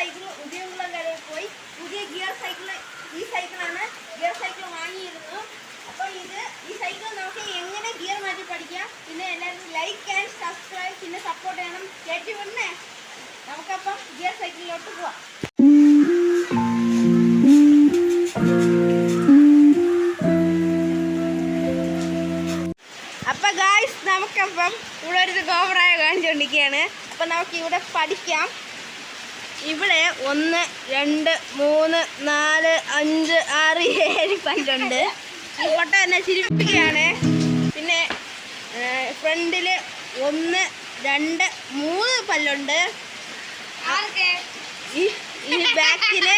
Cycle ഉദയംകുളം കടയിൽ പോയി പുതിയ ഗിയർ സൈക്കിൾ ഈ സൈക്കിളാണ് ഗിയർ സൈക്കിൾ വാങ്ങിയിരുന്നു. അപ്പോൾ ഈ സൈക്കിൾ നമുക്ക് എങ്ങനെ ഗിയർ മാറ്റി പഠിക്കാം. പിന്നെ എല്ലാവരും ലൈക്ക് ആൻഡ് സബ്സ്ക്രൈബ് പിന്നെ സപ്പോർട്ട് ചെയ്യണം. കേട്ടി വിടണേ. നമുക്കപ്പം ഗിയർ സൈക്കിളിലോട്ട് പോവാം. അപ്പം ഗായ്സ് നമുക്കപ്പം ഇവിടെ ഒരു ഗോപറായ കാണിച്ചുകൊണ്ടിരിക്കുകയാണ്. അപ്പം നമുക്ക് ഇവിടെ പഠിക്കാം. ഇവിടെ 1 2 3 4 5 6 7 പല്ലുണ്ട്. ഈ കൊട്ട എന്നെ ചിരിപ്പിക്കുകയാണ്. പിന്നെ ഫ്രണ്ടിൽ 1 2 3 പല്ലുണ്ട്. ഈ ബാക്കില്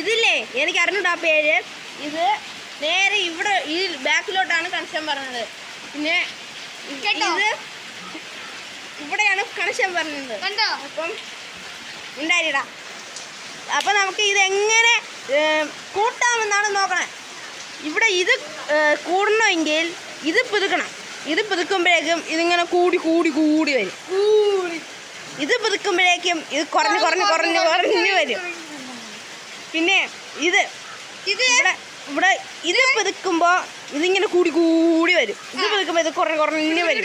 ഇതില്ലേ എനിക്ക് അറിഞ്ഞൂടാ പേര്. ഇത് നേരെ ഇവിടെ ഈ ബാക്കിലോട്ടാണ് കണക്ഷൻ പറഞ്ഞത്. പിന്നെ ഇത് ഇവിടെയാണ് കണക്ഷൻ പറഞ്ഞത്. അപ്പം ഉണ്ടായിടാ. അപ്പം നമുക്ക് ഇതെങ്ങനെ കൂട്ടാമെന്നാണ് നോക്കണേ. ഇവിടെ ഇത് കൂടണമെങ്കിൽ ഇത് പുതുക്കണം. ഇത് പുതുക്കുമ്പോഴേക്കും ഇതിങ്ങനെ കൂടി കൂടി കൂടി വരും. ഇത് പുതുക്കുമ്പോഴേക്കും ഇത് കുറഞ്ഞ് കുറഞ്ഞ് കുറഞ്ഞ് കുറഞ്ഞ് വരും. പിന്നെ ഇത് ഇവിടെ ഇത് പുതുക്കുമ്പോൾ ഇതിങ്ങനെ കൂടി കൂടി വരും. ഇത് പുതുക്കുമ്പോൾ ഇത് കുറഞ്ഞ് കുറഞ്ഞ് വരും.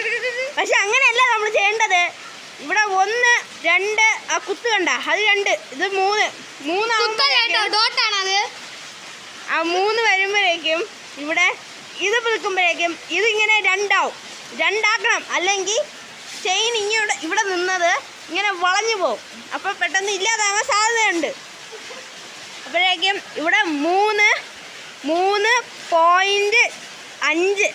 പക്ഷെ അങ്ങനെയല്ല നമ്മൾ ചെയ്യേണ്ടത്. ഇവിടെ 1 2 ആ കുത്ത് കണ്ട അത് 2 ഇത് 3 ആ 3 വരുമ്പോഴേക്കും ഇവിടെ ഇത് പുതുക്കുമ്പോഴേക്കും ഇതിങ്ങനെ 2 ആവും. 2 ആക്കണം. അല്ലെങ്കിൽ ചെയിൻ ഇവിടെ നിന്നത് ഇങ്ങനെ വളഞ്ഞു പോകും. അപ്പോൾ പെട്ടെന്ന് ഇല്ലാതാകാൻ സാധ്യതയുണ്ട്. അപ്പോഴേക്കും ഇവിടെ 3.5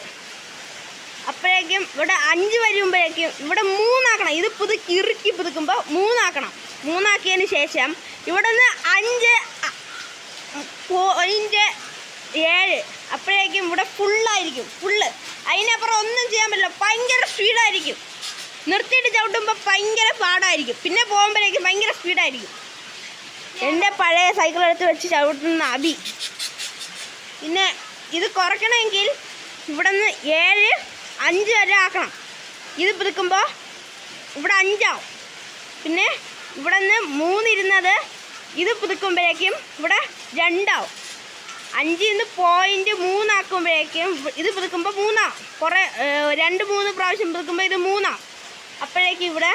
അപ്പോഴേക്കും ഇവിടെ 5 വരുമ്പോഴേക്കും ഇവിടെ 3 ആക്കണം. ഇത് ഇറുക്കി പുതുക്കുമ്പോൾ 3 ആക്കണം. 3 ആക്കിയതിന് ശേഷം ഇവിടെ നിന്ന് 5.7 അപ്പോഴേക്കും ഇവിടെ ഫുള്ളായിരിക്കും. അതിനപ്പുറം ഒന്നും ചെയ്യാൻ പറ്റില്ല. ഭയങ്കര സ്പീഡായിരിക്കും. നിർത്തിയിട്ട് ചവിട്ടുമ്പോൾ ഭയങ്കര പാടായിരിക്കും. പിന്നെ പോകുമ്പോഴേക്കും ഭയങ്കര സ്പീഡായിരിക്കും. എൻ്റെ പഴയ സൈക്കിൾ എടുത്ത് വെച്ച് ചവിട്ടുന്ന അബി. പിന്നെ ഇത് കുറയ്ക്കണമെങ്കിൽ ഇവിടെ നിന്ന് 7 5 വരെ ആക്കണം. ഇത് പുതുക്കുമ്പോൾ ഇവിടെ 5 ആവും. പിന്നെ ഇവിടെ നിന്ന് 3 ഇരുന്നത് ഇത് പുതുക്കുമ്പോഴേക്കും ഇവിടെ 2 ആവും. 5 0.3 ആക്കുമ്പോഴേക്കും ഇത് പുതുക്കുമ്പോൾ 3 ആവും. കുറേ 2-3 പ്രാവശ്യം പുതുക്കുമ്പോൾ ഇത് 3 ആവും. അപ്പോഴേക്കും ഇവിടെ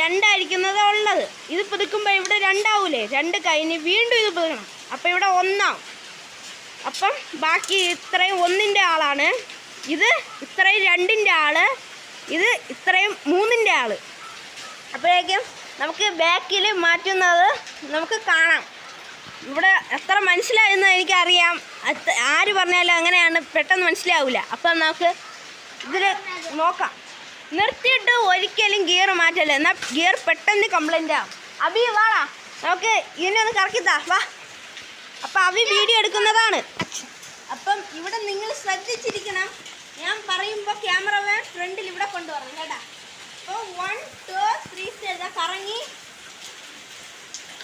2 ആയിരിക്കുന്നത് ഉള്ളത്. ഇത് പുതുക്കുമ്പോൾ ഇവിടെ 2 ആവൂലേ. 2 കഴിഞ്ഞ് വീണ്ടും ഇത് പുതുക്കണം. അപ്പോൾ ഇവിടെ 1 ആവും. അപ്പം ബാക്കി ഇത്രയും 1-ൻ്റെ ആളാണ്. ഇത് ഇത്രയും 2-ൻ്റെ ആള്. ഇത് ഇത്രയും 3-ൻ്റെ ആള്. അപ്പോഴേക്കും നമുക്ക് ബാക്കിൽ മാറ്റുന്നത് നമുക്ക് കാണാം. ഇവിടെ എത്ര മനസ്സിലായെന്ന് എനിക്കറിയാം. ആര് പറഞ്ഞാലും അങ്ങനെയാണ്, പെട്ടെന്ന് മനസ്സിലാവില്ല. അപ്പം നമുക്ക് ഇതിൽ നോക്കാം. നിർത്തിയിട്ട് ഒരിക്കലും ഗിയർ മാറ്റല്ലേ. എന്നാൽ ഗിയർ പെട്ടെന്ന് കംപ്ലൈൻ്റ് ആവും. അബി വാടാ, നമുക്ക് ഇതിനെ ഒന്ന് കറക്കിത്താ വാ. അപ്പം അബി വീഡിയോ എടുക്കുന്നതാണ്. അപ്പം ഇവിടെ നിങ്ങൾ ശ്രദ്ധിച്ചിരിക്കണം. ഞാൻ പറയുമ്പോൾ ക്യാമറമാൻ ഫ്രണ്ടിൽ ഇവിടെ കൊണ്ടുവരണം കേട്ടാ. അപ്പോൾ 1 2 3 കറങ്ങി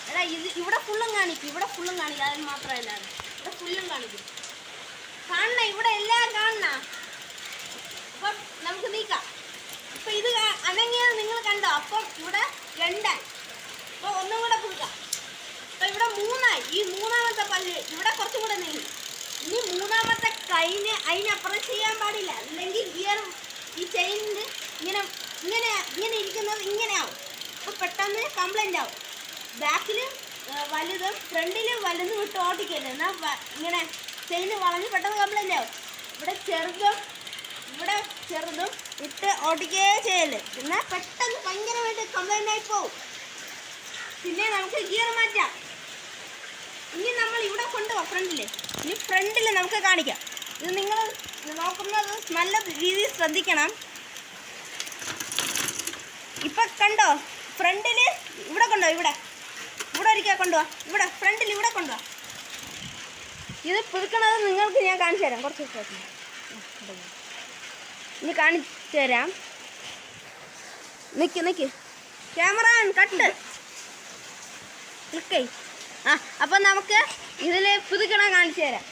എടാ. ഇവിടെ ഫുള്ളും കാണിക്കും. അതിന് മാത്രമല്ല ഇവിടെ ഫുള്ളും കാണിക്കും. കാണണ ഇവിടെ എല്ലാം കാണണ. അപ്പം നമുക്ക് നീക്കാം. അപ്പം ഇത് അനങ്ങിയത് നിങ്ങൾ കണ്ടോ. അപ്പം ഇവിടെ 2 ആയി. അപ്പോൾ ഒന്നും കൂടെ പുതുക്കാം. അപ്പം ഇവിടെ 3 ആയി. ഈ 3-ാമത്തെ പല്ല് ഇവിടെ കുറച്ചും കൂടെ നീങ്ങി. ഇനി 3-ാമത്തെ കൈന് അതിനപ്പുറം ചെയ്യാൻ പാടില്ല. അല്ലെങ്കിൽ ഗിയർ ഈ ചെയിനിന് ഇങ്ങനെ ഇരിക്കുന്നത് ഇങ്ങനെയാവും. അപ്പോൾ പെട്ടെന്ന് കംപ്ലൈൻ്റ് ആവും. ബാക്കിൽ വലുതും ഫ്രണ്ടിൽ വലുതും വിട്ട് ഓട്ടിക്കല്ലേ. എന്നാൽ ഇങ്ങനെ ചെയിന് വളഞ്ഞ് പെട്ടെന്ന് കംപ്ലൈൻ്റ് ആവും. ഇവിടെ ചെറുതും ഇട്ട് ഓട്ടിക്കേ ചെയ്യല്ലേ. എന്നാൽ പെട്ടെന്ന് ഭയങ്കരമായിട്ട് കംപ്ലൈൻ്റ് ആയി പോവും. പിന്നെ നമുക്ക് ഗിയർ മാറ്റാം. ഇനി നമ്മൾ ഇവിടെ കൊണ്ടുപോകാം ഫ്രണ്ടിൽ. ഇനി ഫ്രണ്ടിൽ നമുക്ക് കാണിക്കാം. ഇത് നിങ്ങൾ നോക്കുന്നത് നല്ല രീതിയിൽ ശ്രദ്ധിക്കണം. ഇപ്പം കണ്ടോ ഫ്രണ്ടിൽ ഇവിടെ കൊണ്ടുപോകാം. ഇവിടെ ഒരിക്കൽ കൊണ്ടുപോകാം. ഇവിടെ ഫ്രണ്ടിൽ ഇവിടെ കൊണ്ടുപോകാം. ഇത് പുതുക്കണത് നിങ്ങൾക്ക് ഞാൻ കാണിച്ചു തരാം. കുറച്ച് ദിവസം ഇനി കാണിച്ചു തരാം. നിൽക്ക് ക്യാമറ കട്ട് ക്ലിക്ക്. അപ്പം നമുക്ക് ഇതിൽ പുതുക്കണം കാണിച്ചു തരാം.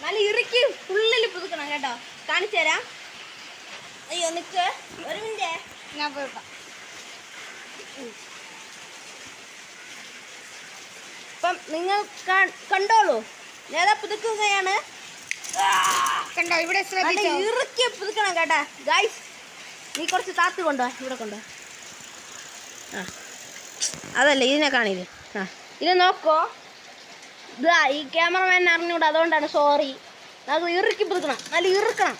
നല്ല ഇറുക്കി ഫുള്ളിൽ പുതുക്കണം കേട്ടോ. കാണിച്ചു തരാം. അയ്യോ നിൽക്ക്, ഒരു മിനിറ്റ് ഞാൻ പോയിക്കാം. ഇപ്പം നിങ്ങൾ കണ്ടോളൂ, നേരെ പുതുക്കുകയാണ്. കണ്ടോ, ഇവിടെ ഇറുക്കി പുതുക്കണം കേട്ടാ ഗൈസ്. നീ കുറച്ച് താത്ത് കൊണ്ടോ, ഇവിടെ കൊണ്ടോ. ആ അതല്ല, ഇതിനെ കാണിത്. ആ ഇത് നോക്കോ, ഇതാ ഈ ക്യാമറമാൻ അറിഞ്ഞൂടാ, അതുകൊണ്ടാണ് സോറി. നമുക്ക് ഇറുക്കി പുതുക്കണം, നല്ല ഇറുക്കണം,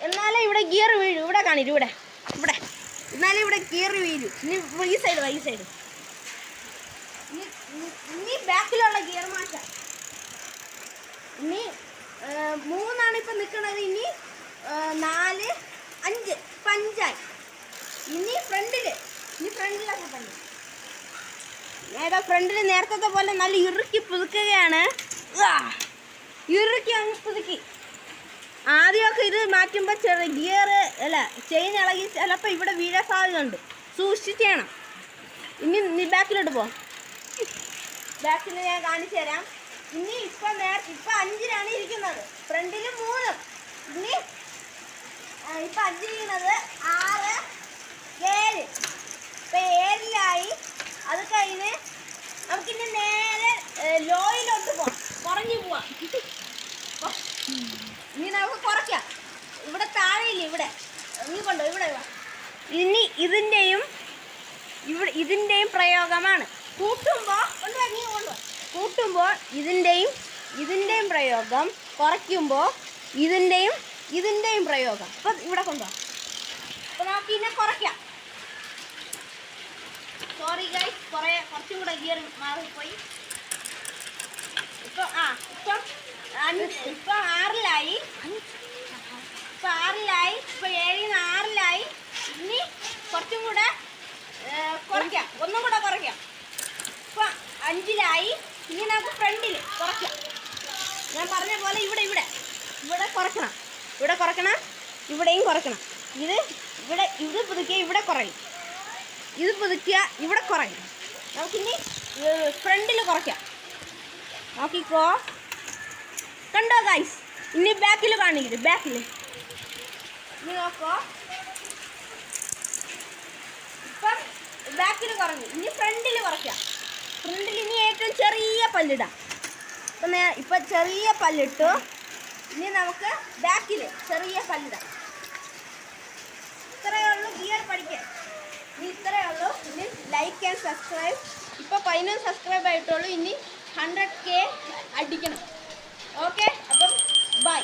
എന്നാലേ ഇവിടെ ഗിയർ വീഴും. ഇവിടെ കാണിരും, ഇവിടെ ഇവിടെ എന്നാലേ ഇവിടെ ഗിയർ വീഴും. ഇനി ഈ സൈഡ് ഈ സൈഡ് ഇനി ബാക്കിലുള്ള ഗിയർ മാറ്റാം. ഇനി 3 ഇപ്പം നിൽക്കുന്നത്. ഇനി 4, 5 ഇപ്പം 5ആയി. ഇനി ഫ്രണ്ടിലൊക്കെ തന്നെ നേരെ ഫ്രണ്ടിൽ നേരത്തെ പോലെ നല്ല ഇറുക്കി പുതുക്കുകയാണ്. ഇറുക്കി അങ്ങ് പുതുക്കി. ആദ്യമൊക്കെ ഇത് മാറ്റുമ്പോൾ ചെറിയ ഗിയർ അല്ല ചെയിൻ ഇളകി ചിലപ്പോൾ ഇവിടെ വീഴാൻ സാധ്യതയുണ്ട്, സൂക്ഷിച്ച് ചെയ്യണം. ഇനി നീ ബാക്കിലോട്ട് പോ, ബാക്കിൽ ഞാൻ കാണിച്ചു തരാം. ഇനി ഇപ്പം 5ലാണ് ഇരിക്കുന്നത്, ഫ്രണ്ടിൽ 3. ഇനി ഇപ്പം 5 ഇരിക്കുന്നത് 6, 7. ഇപ്പം 7ലായി. അത് കഴിഞ്ഞ് നമുക്കിനി നേരെ ലോയിലോട്ട് പോവാം, കുറഞ്ഞു പോവാം. ഇനി നമുക്ക് കുറയ്ക്കാം. ഇവിടെ താഴെയില്ല, ഇവിടെ നീ കൊണ്ടോ, ഇവിടെ ഇനി ഇതിൻ്റെയും പ്രയോഗമാണ്. കൂട്ടുമ്പോൾ ഇതിൻ്റെയും പ്രയോഗം, കുറയ്ക്കുമ്പോൾ ഇതിൻ്റെയും പ്രയോഗം. അപ്പം ഇവിടെ കൊണ്ടുപോകാം. അപ്പം നമുക്ക് ഇതിനെ കുറയ്ക്കാം. സോറി ഗൈസ്, കുറച്ചും കൂടെ ഗിയർ മാറിപ്പോയി. ഇപ്പം 6ലായി. ഇപ്പം 6ലായി. ഇപ്പം 7ൽ 6ലായി. ഇനി കുറച്ചും കൂടെ കുറയ്ക്കാം, ഒന്നും കൂടെ കുറയ്ക്കാം. ഇപ്പം 5ലായി. ഇനി നമുക്ക് ഫ്രണ്ടിൽ കുറയ്ക്കാം. ഞാൻ പറഞ്ഞ പോലെ ഇവിടെ കുറയ്ക്കണം, ഇവിടെയും കുറയ്ക്കണം. ഇത് പുതുക്കിയാൽ ഇവിടെ കുറയും, ഇത് പുതുക്കിയാൽ ഇവിടെ കുറയും. നമുക്കിനി ഫ്രണ്ടിൽ കുറയ്ക്കാം. നോക്കിക്കോ, കണ്ടോ ഗൈസ്. ഇനി ബാക്കിൽ കാണിക്കില്ല, ബാക്കിൽ ഇനി നോക്കോ. ഇപ്പം ബാക്കിൽ കുറഞ്ഞു. ഇനി ഫ്രണ്ടിൽ കുറയ്ക്കാം. ഫ്രണ്ടിൽ ഇനി ഏറ്റവും ചെറിയ പല്ലിടാം. ഇപ്പം ചെറിയ പല്ലിട്ടു. ഇനി നമുക്ക് ബാക്കിൽ ചെറിയ പല്ലിടാം. ഇത്രയേ ഉള്ളൂ ഗിയർ പഠിക്കാൻ. ഇനി ഇത്രയേ ഉള്ളൂ. ഇനി ലൈക്ക് ആൻഡ് സബ്സ്ക്രൈബ്. ഇപ്പോൾ 11 സബ്സ്ക്രൈബ് ആയിട്ടുള്ളൂ. ഇനി 100K അടിക്കണം. ഓക്കെ, അപ്പം ബൈ.